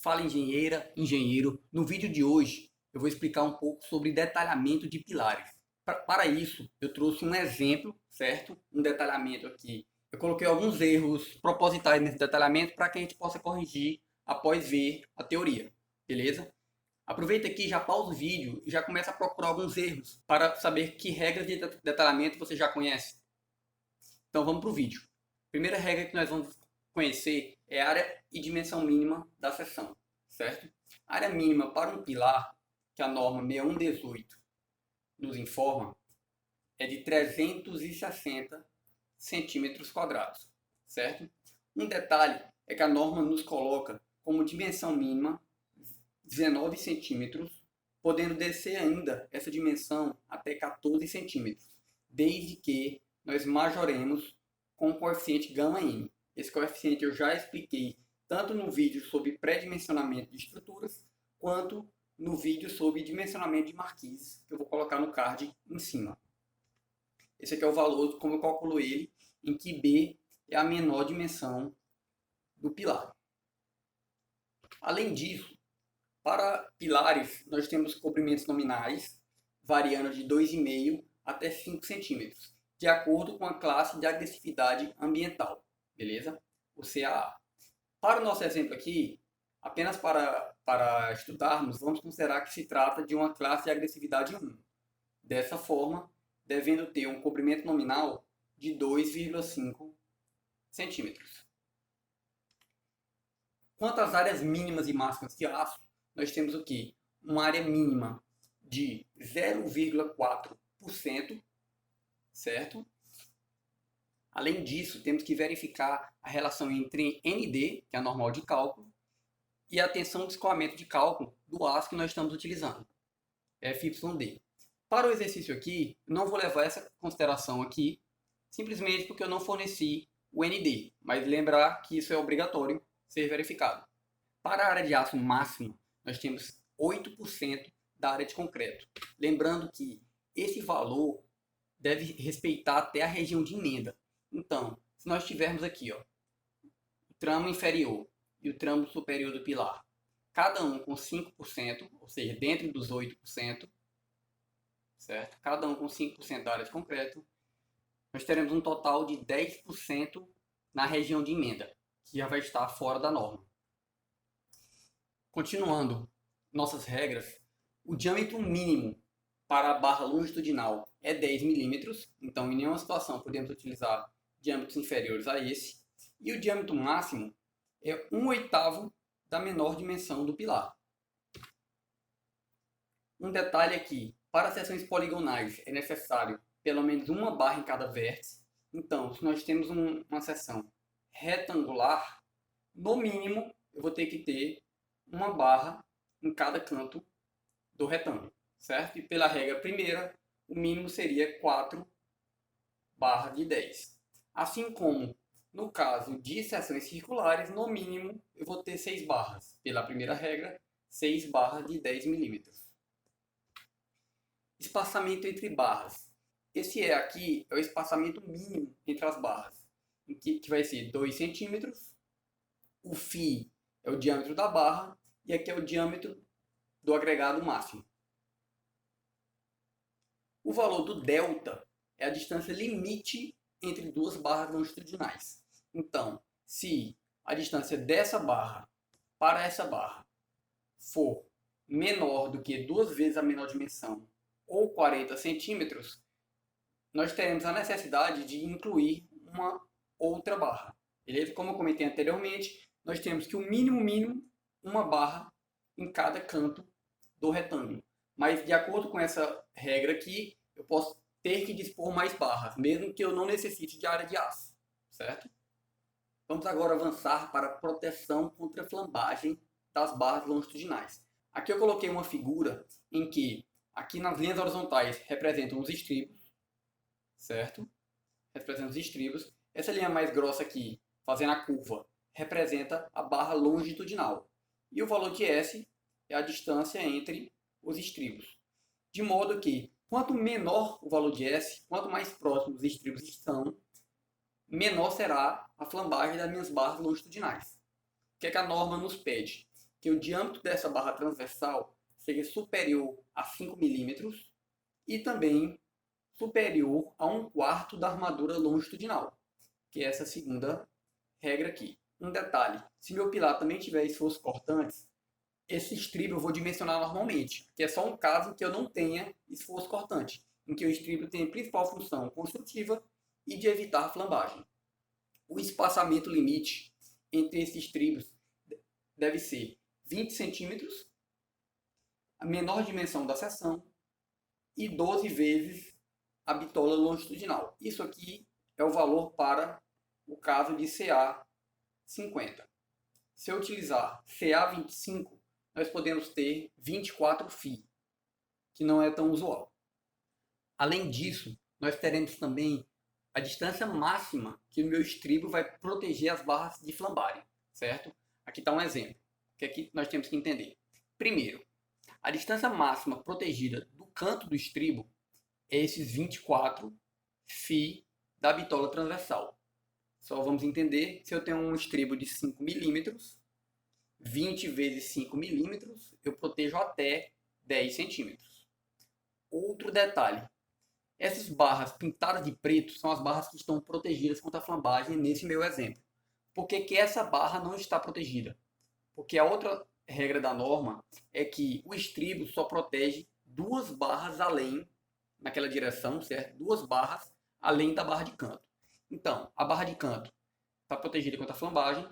Fala engenheira, engenheiro. No vídeo de hoje eu vou explicar um pouco sobre detalhamento de pilares. Para isso eu trouxe um exemplo, certo? Um detalhamento aqui. Eu coloquei alguns erros propositais nesse detalhamento para que a gente possa corrigir após ver a teoria, beleza? Aproveita aqui, já pausa o vídeo e já começa a procurar alguns erros para saber que regras de detalhamento você já conhece. Então vamos para o vídeo. Primeira regra que nós vamos conhecer é a área e dimensão mínima da seção, certo? A área mínima para um pilar, que a norma 6118 nos informa, é de 360 centímetros quadrados, certo? Um detalhe é que a norma nos coloca como dimensão mínima 19 centímetros, podendo descer ainda essa dimensão até 14 centímetros, desde que nós majoremos com o coeficiente γm. Esse coeficiente eu já expliquei tanto no vídeo sobre pré-dimensionamento de estruturas, quanto no vídeo sobre dimensionamento de marquises, que eu vou colocar no card em cima. Esse aqui é o valor, como eu calculo ele, em que B é a menor dimensão do pilar. Além disso, para pilares, nós temos comprimentos nominais, variando de 2,5 até 5 centímetros, de acordo com a classe de agressividade ambiental, beleza? O CAA. Para o nosso exemplo aqui, apenas para estudarmos, vamos considerar que se trata de uma classe de agressividade 1. Dessa forma, devendo ter um comprimento nominal de 2,5 centímetros. Quanto às áreas mínimas e máximas de aço, nós temos o quê? Uma área mínima de 0,4%, certo? Além disso, temos que verificar a relação entre ND, que é a normal de cálculo, e a tensão de escoamento de cálculo do aço que nós estamos utilizando, FYD. Para o exercício aqui, não vou levar essa consideração aqui, simplesmente porque eu não forneci o ND, mas lembrar que isso é obrigatório ser verificado. Para a área de aço máxima, nós temos 8% da área de concreto. Lembrando que esse valor deve respeitar até a região de emenda. Então, se nós tivermos aqui o tramo inferior e o tramo superior do pilar, cada um com 5%, ou seja, dentro dos 8%, certo? Cada um com 5% da área de concreto, nós teremos um total de 10% na região de emenda, que já vai estar fora da norma. Continuando nossas regras, o diâmetro mínimo para a barra longitudinal é 10 milímetros, então em nenhuma situação podemos utilizar diâmetros inferiores a esse, e o diâmetro máximo é 1/8 da menor dimensão do pilar. Um detalhe aqui, para seções poligonais é necessário pelo menos uma barra em cada vértice, então se nós temos uma seção retangular, no mínimo eu vou ter que ter uma barra em cada canto do retângulo, certo? E pela regra primeira, o mínimo seria 4 barras de 10. Assim como no caso de seções circulares, no mínimo eu vou ter 6 barras. Pela primeira regra, 6 barras de 10 milímetros. Espaçamento entre barras. Esse aqui é o espaçamento mínimo entre as barras, que vai ser 2 centímetros. O φ é o diâmetro da barra e aqui é o diâmetro do agregado máximo. O valor do delta é a distância limite entre duas barras longitudinais. Então, se a distância dessa barra para essa barra for menor do que 2 vezes a menor dimensão, ou 40 centímetros, nós teremos a necessidade de incluir uma outra barra. Beleza? Como eu comentei anteriormente, nós temos que o mínimo, uma barra em cada canto do retângulo. Mas de acordo com essa regra aqui, eu posso ter que dispor mais barras, mesmo que eu não necessite de área de aço, certo? Vamos agora avançar para a proteção contra a flambagem das barras longitudinais. Aqui eu coloquei uma figura em que, aqui nas linhas horizontais, representam os estribos, certo? Representam os estribos. Essa linha mais grossa aqui, fazendo a curva, representa a barra longitudinal. E o valor de S é a distância entre os estribos. De modo que, quanto menor o valor de S, quanto mais próximos os estribos estão, menor será a flambagem das minhas barras longitudinais. O que é que a norma nos pede? que o diâmetro dessa barra transversal seja superior a 5 milímetros e também superior a 1/4 da armadura longitudinal, que é essa segunda regra aqui. Um detalhe, se meu pilar também tiver esforços cortantes, esse estribo eu vou dimensionar normalmente, que é só um caso em que eu não tenha esforço cortante, em que o estribo tem a principal função construtiva e de evitar flambagem. O espaçamento limite entre esses estribos deve ser 20 centímetros, a menor dimensão da seção, e 12 vezes a bitola longitudinal. Isso aqui é o valor para o caso de CA50. Se eu utilizar CA25, nós podemos ter 24 φ, que não é tão usual. Além disso, nós teremos também a distância máxima que o meu estribo vai proteger as barras de flambarem, certo? Aqui está um exemplo, que aqui nós temos que entender. Primeiro, a distância máxima protegida do canto do estribo é esses 24 φ da bitola transversal. Só vamos entender, se eu tenho um estribo de 5 milímetros, 20 vezes 5 milímetros, eu protejo até 10 centímetros. Outro detalhe, essas barras pintadas de preto são as barras que estão protegidas contra a flambagem nesse meu exemplo. Por que essa barra não está protegida? Porque a outra regra da norma é que o estribo só protege 2 barras além, naquela direção, certo? 2 barras além da barra de canto. Então, a barra de canto está protegida contra a flambagem.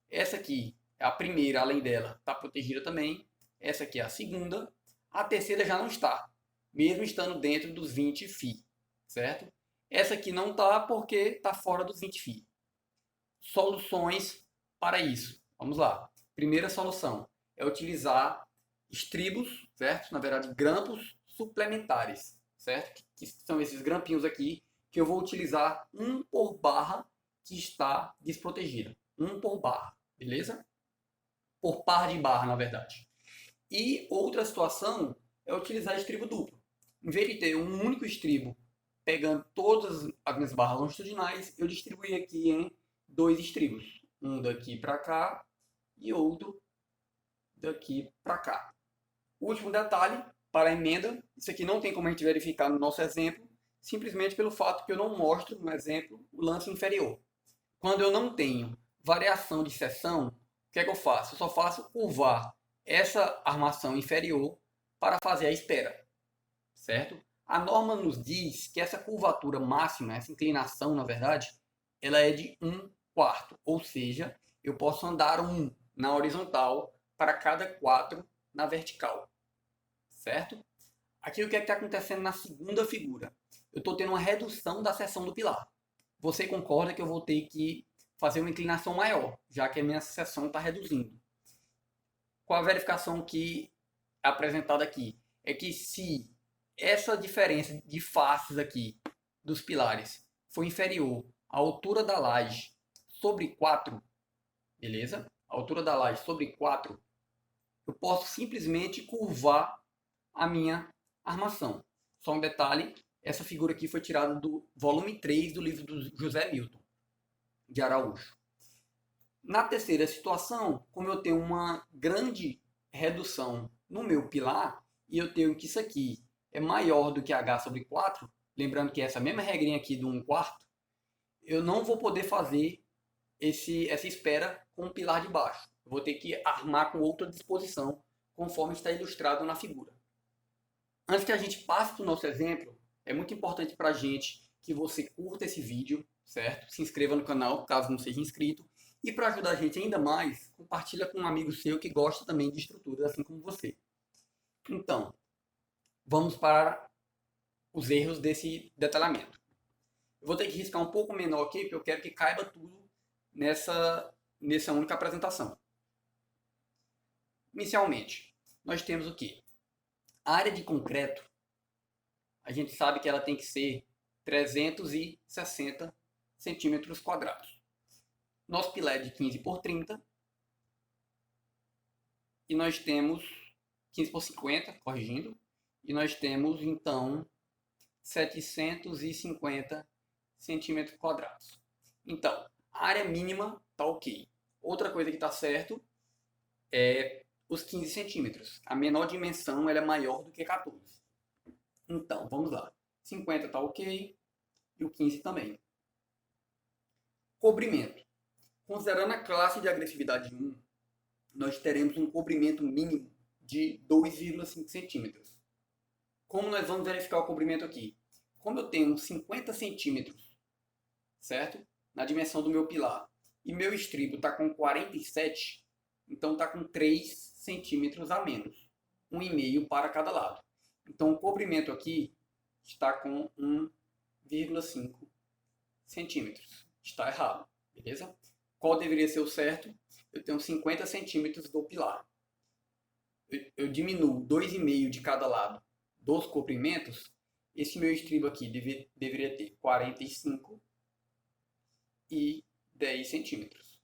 Essa aqui é a primeira, além dela, está protegida também. Essa aqui é a segunda. A terceira já não está, mesmo estando dentro dos 20 φ, certo? Essa aqui não está porque está fora dos 20 φ. Soluções para isso. Vamos lá. Primeira solução é utilizar estribos, certo? Na verdade, grampos suplementares, certo? Que são esses grampinhos aqui que eu vou utilizar um por barra que está desprotegida. Um por barra, beleza? Por par de barra, na verdade. E outra situação é utilizar estribo duplo. Em vez de ter um único estribo pegando todas as minhas barras longitudinais, eu distribuí aqui em 2 estribos. Um daqui para cá e outro daqui para cá. Último detalhe, para a emenda, isso aqui não tem como a gente verificar no nosso exemplo, simplesmente pelo fato que eu não mostro no exemplo o lance inferior. Quando eu não tenho variação de seção, o que é que eu faço? Eu só faço curvar essa armação inferior para fazer a espera, certo? A norma nos diz que essa curvatura máxima, essa inclinação, na verdade, ela é de 1/4, ou seja, eu posso andar 1 na horizontal para cada 4 na vertical, certo? Aqui o que é que está acontecendo na segunda figura? Eu estou tendo uma redução da seção do pilar. Você concorda que eu vou ter que fazer uma inclinação maior, já que a minha seção está reduzindo. Qual a verificação que é apresentada aqui? É que se essa diferença de faces aqui dos pilares for inferior à altura da laje sobre 4, beleza? A altura da laje sobre 4, eu posso simplesmente curvar a minha armação. Só um detalhe, essa figura aqui foi tirada do volume 3 do livro do José Milton de Araújo. Na terceira situação, como eu tenho uma grande redução no meu pilar, e eu tenho que isso aqui é maior do que h sobre 4, lembrando que essa mesma regrinha aqui do 1/4, eu não vou poder fazer essa espera com o pilar de baixo. Eu vou ter que armar com outra disposição, conforme está ilustrado na figura. Antes que a gente passe para o nosso exemplo, é muito importante para a gente que você curta esse vídeo, certo? Se inscreva no canal, caso não seja inscrito. E para ajudar a gente ainda mais, compartilha com um amigo seu que gosta também de estruturas, assim como você. Então, vamos para os erros desse detalhamento. Eu vou ter que riscar um pouco menor aqui, porque eu quero que caiba tudo nessa única apresentação. Inicialmente, nós temos o quê? A área de concreto, a gente sabe que ela tem que ser 360 centímetros quadrados. Nosso pilar é de 15 por 30. E nós temos 15 por 50, corrigindo. E nós temos, então, 750 centímetros quadrados. Então, a área mínima está ok. Outra coisa que está certo é os 15 centímetros. A menor dimensão ela é maior do que 14. Então, vamos lá. 50 está ok e o 15 também. Cobrimento. Considerando a classe de agressividade 1, nós teremos um comprimento mínimo de 2,5 centímetros. Como nós vamos verificar o comprimento aqui? Como eu tenho 50 centímetros, certo? Na dimensão do meu pilar, e meu estribo está com 47, então está com 3 centímetros a menos. 1,5 para cada lado. Então o comprimento aqui está com 1,5 centímetros. Está errado, beleza? Qual deveria ser o certo? Eu tenho 50 centímetros do pilar. Eu diminuo 2,5 de cada lado dos comprimentos. Esse meu estribo aqui deveria ter 45 e 10 centímetros.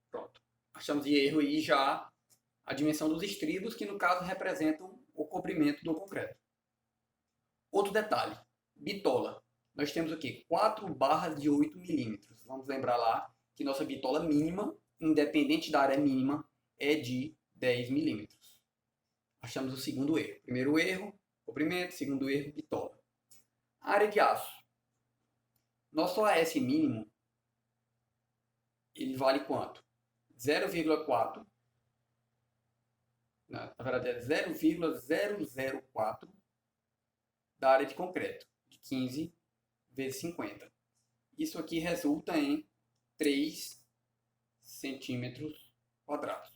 Pronto. Achamos de erro aí já a dimensão dos estribos, que no caso representam o comprimento do concreto. Outro detalhe, bitola. Nós temos o quê? 4 barras de 8 milímetros. Vamos lembrar lá que nossa bitola mínima, independente da área mínima, é de 10 milímetros. Achamos o segundo erro. Primeiro erro, comprimento. Segundo erro, bitola. Área de aço. Nosso AS mínimo, ele vale quanto? 0,4. Na verdade é 0,004 da área de concreto, de 15 vezes 50. Isso aqui resulta em 3 centímetros quadrados.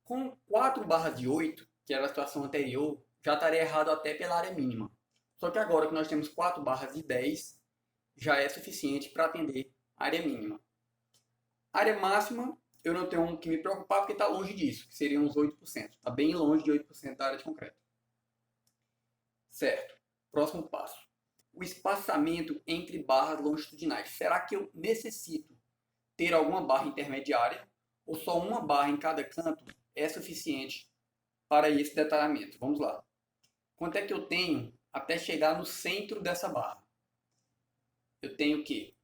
Com 4 barras de 8, que era a situação anterior, já estaria errado até pela área mínima. Só que agora que nós temos 4 barras de 10, já é suficiente para atender a área mínima. Área máxima, eu não tenho que me preocupar porque está longe disso, que seriam uns 8%. Está bem longe de 8% da área de concreto. Certo. Próximo passo. O espaçamento entre barras longitudinais. Será que eu necessito ter alguma barra intermediária ou só uma barra em cada canto é suficiente para esse detalhamento? Vamos lá. Quanto é que eu tenho até chegar no centro dessa barra? Eu tenho o quê?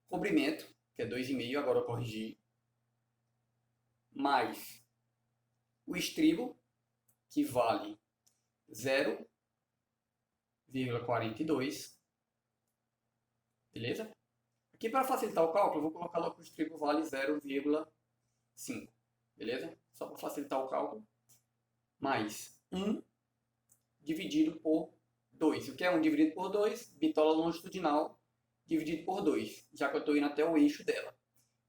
Comprimento, que é 2,5, agora eu corrigi, mais o estribo, que vale 0,42, beleza? Aqui para facilitar o cálculo, eu vou colocar logo que o estribo vale 0,5, beleza? Só para facilitar o cálculo, mais 1 dividido por 2. O que é 1 dividido por 2? Bitola longitudinal dividido por 2, já que eu estou indo até o eixo dela.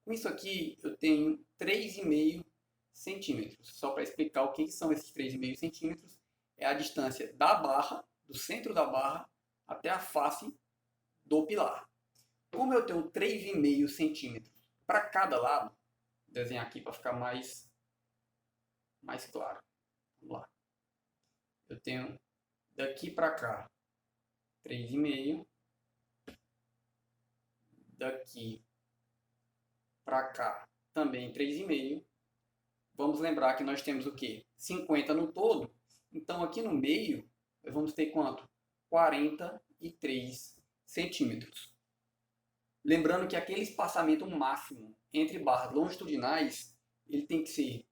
Com isso aqui, eu tenho 3,5 centímetros. Só para explicar o que são esses 3,5 centímetros, é a distância da barra, do centro da barra, até a face do pilar. Como eu tenho 3,5 centímetros para cada lado, vou desenhar aqui para ficar mais claro. Vamos lá. Eu tenho daqui para cá 3,5, daqui para cá também 3,5. Vamos lembrar que nós temos o quê? 50 no todo. Então aqui no meio, nós vamos ter quanto? 43 centímetros. Lembrando que aquele espaçamento máximo entre barras longitudinais, ele tem que ser,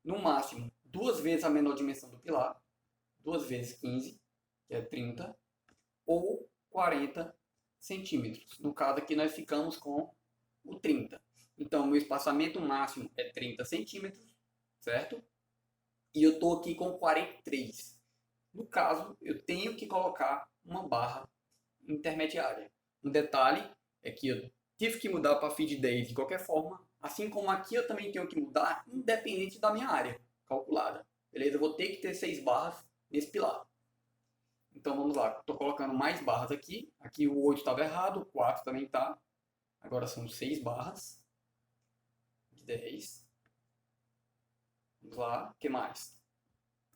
no máximo, 2 vezes a menor dimensão do pilar, 2 vezes 15, que é 30, ou 40 centímetros. No caso aqui nós ficamos com o 30. Então o meu espaçamento máximo é 30 centímetros, certo? E eu estou aqui com 43. No caso, eu tenho que colocar uma barra intermediária. Um detalhe é que eu tive que mudar para feed 10 de qualquer forma, assim como aqui eu também tenho que mudar independente da minha área calculada. Beleza? Eu vou ter que ter 6 barras nesse pilar. Então vamos lá, estou colocando mais barras aqui. Aqui o 8 estava errado, o 4 também está. Agora são 6 barras de 10. Vamos lá, o que mais?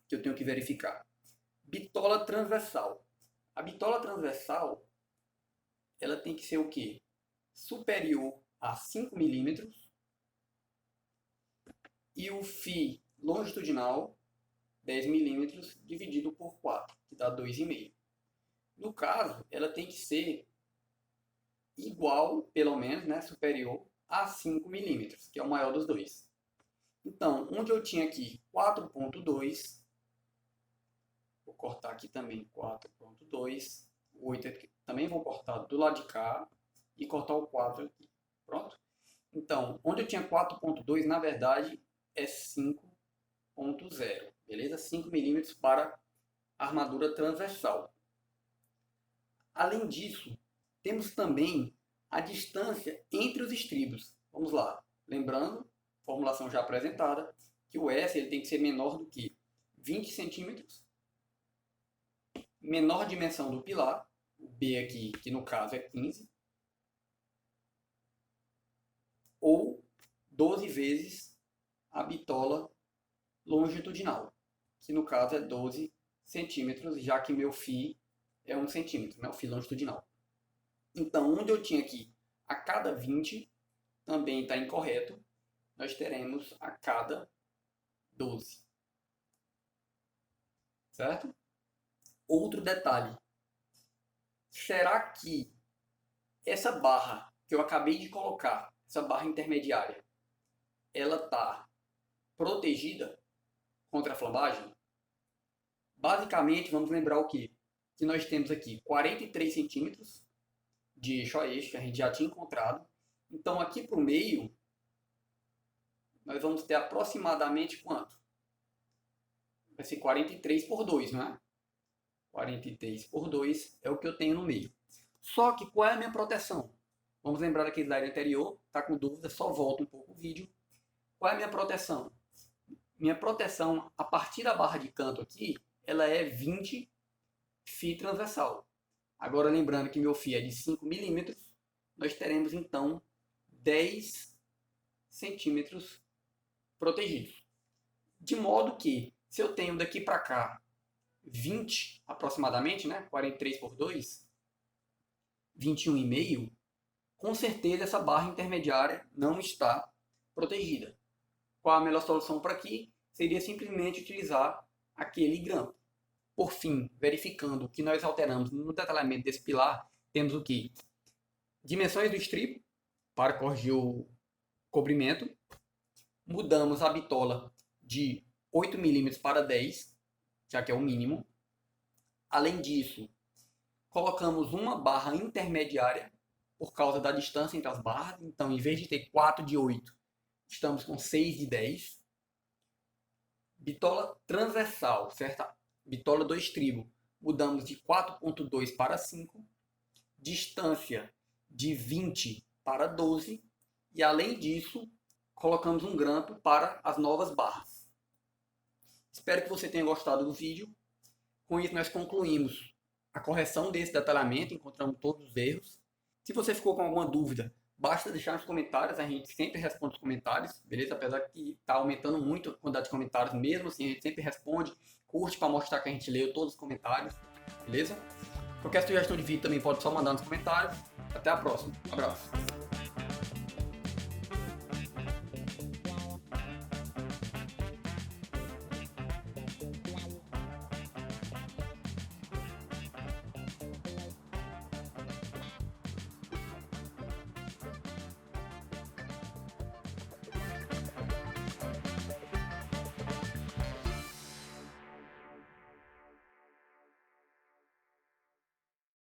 Que eu tenho que verificar. Bitola transversal. A bitola transversal, ela tem que ser o quê? Superior a 5 milímetros. E o φ longitudinal, 10 milímetros, dividido por 4, que dá 2,5. No caso, ela tem que ser igual, pelo menos, né, superior a 5 milímetros, que é o maior dos dois. Então, onde eu tinha aqui 4.2, vou cortar aqui também 4.2, o 8 aqui, também vou cortar do lado de cá e cortar o 4 aqui. Pronto? Então, onde eu tinha 4.2, na verdade, é 5.0, beleza? 5 milímetros para armadura transversal. Além disso, temos também a distância entre os estribos. Vamos lá. Lembrando, formulação já apresentada, que o S ele tem que ser menor do que 20 centímetros, menor dimensão do pilar, o B aqui, que no caso é 15, ou 12 vezes a bitola longitudinal, que no caso é 12 centímetros, já que meu φ é 1 centímetro, né, o φ longitudinal. Então, onde eu tinha aqui a cada 20, também está incorreto, nós teremos a cada 12. Certo? Outro detalhe. Será que essa barra que eu acabei de colocar, essa barra intermediária, ela está protegida contra a flambagem? Basicamente, vamos lembrar o quê? Que nós temos aqui 43 centímetros de eixo a eixo, que a gente já tinha encontrado. Então, aqui para o meio, nós vamos ter aproximadamente quanto? Vai ser 43 por 2, não é? 43 por 2 é o que eu tenho no meio. Só que qual é a minha proteção? Vamos lembrar daquele slide anterior. Tá com dúvida? Só volta um pouco o vídeo. Qual é a minha proteção? Minha proteção, a partir da barra de canto aqui, ela é 20 φ transversal. Agora, lembrando que meu φ é de 5 milímetros, nós teremos, então, 10 centímetros protegidos. De modo que, se eu tenho daqui para cá 20 aproximadamente, né? 43 por 2, 21,5, com certeza essa barra intermediária não está protegida. Qual a melhor solução para aqui? Seria simplesmente utilizar aquele grampo. Por fim, verificando que nós alteramos no detalhamento desse pilar, temos o que? Dimensões do estribo, para corrigir o cobrimento. Mudamos a bitola de 8 milímetros para 10, já que é o mínimo. Além disso, colocamos uma barra intermediária, por causa da distância entre as barras. Então, em vez de ter 4 de 8, estamos com 6 de 10. Bitola transversal, certo? Bitola do estribo, mudamos de 4.2 para 5. Distância de 20 para 12. E, além disso, colocamos um grampo para as novas barras. Espero que você tenha gostado do vídeo. Com isso, nós concluímos a correção desse detalhamento, encontramos todos os erros. Se você ficou com alguma dúvida, basta deixar nos comentários, a gente sempre responde os comentários, beleza? Apesar que está aumentando muito a quantidade de comentários, mesmo assim a gente sempre responde, curte para mostrar que a gente leu todos os comentários, beleza? Qualquer sugestão de vídeo também pode só mandar nos comentários. Até a próxima. Um abraço.